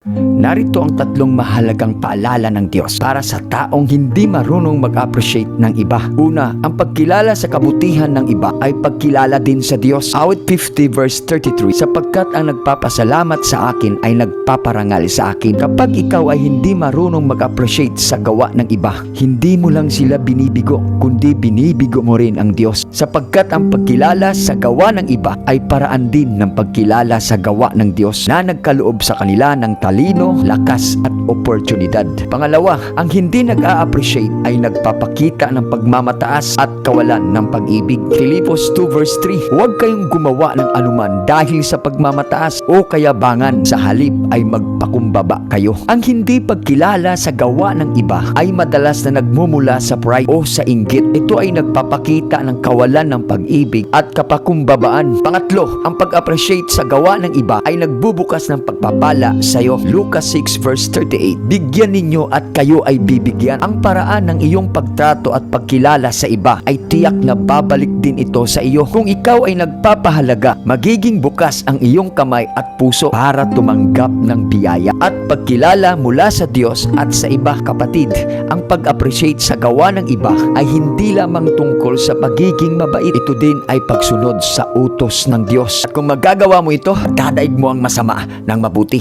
Narito ang tatlong mahalagang paalala ng Diyos para sa taong hindi marunong mag-appreciate ng iba. Una, ang pagkilala sa kabutihan ng iba ay pagkilala din sa Diyos. Awit 50 verse 33, sapagkat ang nagpapasalamat sa akin ay nagpaparangal sa akin. Kapag ikaw ay hindi marunong mag-appreciate sa gawa ng iba, hindi mo lang sila binibigo, kundi binibigo mo rin ang Diyos. Sapagkat ang pagkilala sa gawa ng iba ay paraan din ng pagkilala sa gawa ng Diyos na nagkaloob sa kanila ng talino, lakas at oportunidad. Pangalawa, ang hindi nag-a-appreciate ay nagpapakita ng pagmamataas at kawalan ng pag-ibig. Filipos 2 verse 3, huwag kayong gumawa ng anuman dahil sa pagmamataas o kayabangan, sa halip ay magpakumbaba kayo. Ang hindi pagkilala sa gawa ng iba ay madalas na nagmumula sa pride o sa inggit. Ito ay nagpapakita ng kawalan ng pag-ibig at kapakumbabaan. Pangatlo, ang pag-appreciate sa gawa ng iba ay nagbubukas ng pagpapala sa iyo. Lucas 6 verse 38, bigyan ninyo at kayo ay bibigyan. Ang paraan ng iyong pagtrato at pagkilala sa iba ay tiyak na babalik din ito sa iyo. Kung ikaw ay nagpapahalaga, magiging bukas ang iyong kamay at puso para tumanggap ng biyaya at pagkilala mula sa Diyos at sa iba. Kapatid, ang pag-appreciate sa gawa ng iba ay hindi lamang tungkol sa pagiging mabait. Ito din ay pagsunod sa utos ng Diyos. At kung magagawa mo ito, dadaig mo ang masama ng mabuti.